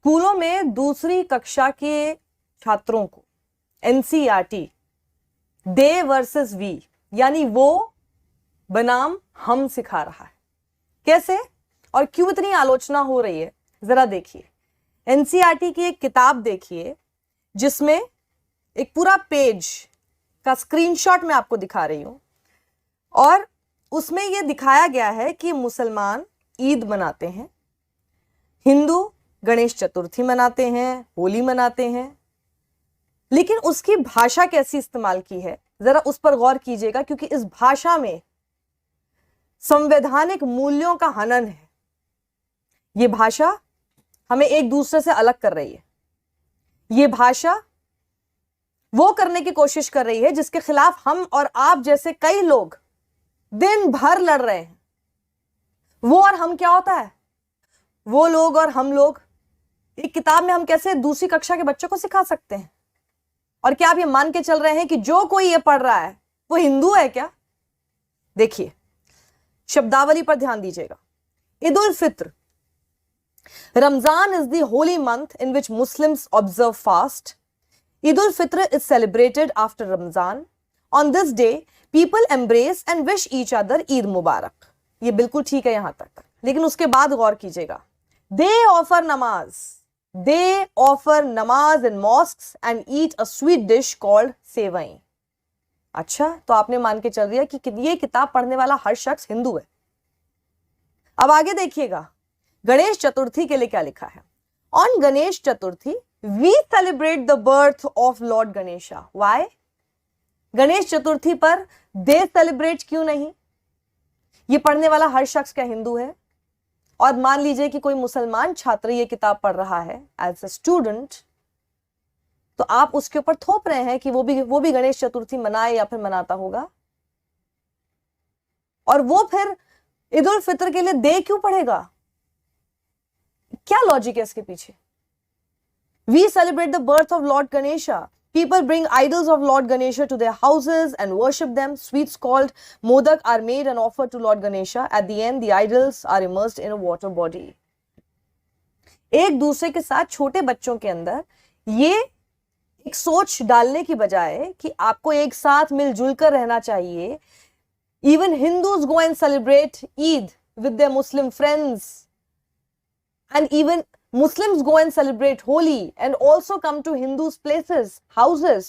स्कूलों में दूसरी कक्षा के छात्रों को एनसीईआरटी दे वर्सेस वी यानी वो बनाम हम सिखा रहा है। कैसे और क्यों इतनी आलोचना हो रही है, जरा देखिए। एनसीईआरटी की एक किताब देखिए जिसमें एक पूरा पेज का स्क्रीनशॉट मैं आपको दिखा रही हूं और उसमें यह दिखाया गया है कि मुसलमान ईद मनाते हैं, हिंदू गणेश चतुर्थी मनाते हैं, होली मनाते हैं, लेकिन उसकी भाषा कैसी इस्तेमाल की है जरा उस पर गौर कीजिएगा, क्योंकि इस भाषा में संवैधानिक मूल्यों का हनन है। यह भाषा हमें एक दूसरे से अलग कर रही है। यह भाषा वो करने की कोशिश कर रही है जिसके खिलाफ हम और आप जैसे कई लोग दिन भर लड़ रहे हैं। वो और हम क्या होता है? वो लोग और हम लोग एक किताब में हम कैसे दूसरी कक्षा के बच्चों को सिखा सकते हैं? और क्या आप ये मान के चल रहे हैं कि जो कोई ये पढ़ रहा है वो हिंदू है क्या? देखिए, शब्दावली पर ध्यान दीजिएगा। Eid ul Fitr, Ramzan is the holy month in which Muslims observe fast. Eid al-Fitr is celebrated after Ramzan. On this day, people embrace and wish each other Eid Mubarak. ये बिल्कुल ठीक है यहां तक, लेकिन उसके बाद गौर कीजिएगा। They offer namaz. They offer namaz in mosques and eat a sweet dish called सेवई। अच्छा, तो आपने मान के चल दिया कि ये किताब पढ़ने वाला हर शख्स हिंदू है। अब आगे देखिएगा, गणेश चतुर्थी के लिए क्या लिखा है। On Ganesh Chaturthi we celebrate the birth of Lord Ganesha. Why? Ganesh Chaturthi पर they celebrate क्यों नहीं? ये पढ़ने वाला हर शख्स क्या हिंदू है? और मान लीजिए कि कोई मुसलमान छात्र ये किताब पढ़ रहा है एज ए स्टूडेंट, तो आप उसके ऊपर थोप रहे हैं कि वो भी गणेश चतुर्थी मनाए या फिर मनाता होगा। और वो फिर ईद उल फित्र के लिए दे क्यों पढ़ेगा? क्या लॉजिक है इसके पीछे? We celebrate the birth of Lord Ganesha. People bring idols of Lord Ganesha to their houses and worship them. Sweets called modak are made and offered to Lord Ganesha. At the end, the idols are immersed in a water body. एक दूसरे के साथ छोटे बच्चों के अंदर ये एक सोच डालने की बजाय कि आपको एक साथ मिलजुल कर रहना चाहिए. Even Hindus go and celebrate Eid with their Muslim friends, and even Muslims go and celebrate Holi and also come to Hindus' places, houses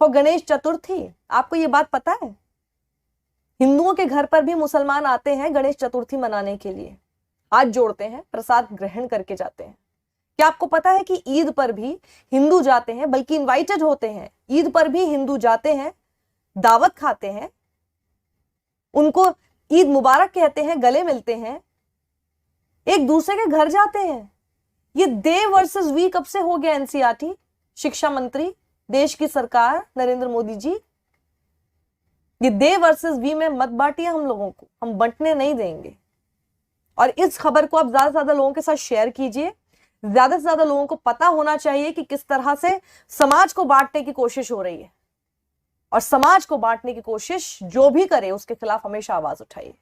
for Ganesh Chaturthi. आपको ये बात पता है? हिंदुओं के घर पर भी मुसलमान आते हैं गणेश चतुर्थी मनाने के लिए, हाथ जोड़ते हैं, प्रसाद ग्रहण करके जाते हैं। क्या आपको पता है कि ईद पर भी हिंदू जाते हैं, बल्कि इनवाइटेड होते हैं? ईद पर भी हिंदू जाते हैं, दावत खाते हैं, उनको ईद मुबारक कहते हैं, गले मिलते हैं, एक दूसरे के घर जाते हैं। ये दे वर्सेस वी कब से हो गया? एनसीईआरटी, शिक्षा मंत्री, देश की सरकार नरेंद्र मोदी जी, ये दे वर्सेस वी में मत बांटिए हम लोगों को, हम बंटने नहीं देंगे। और इस खबर को आप ज्यादा से ज्यादा लोगों के साथ शेयर कीजिए। ज्यादा से ज्यादा लोगों को पता होना चाहिए कि किस तरह से समाज को बांटने की कोशिश हो रही है, और समाज को बांटने की कोशिश जो भी करे उसके खिलाफ हमेशा आवाज उठाइए।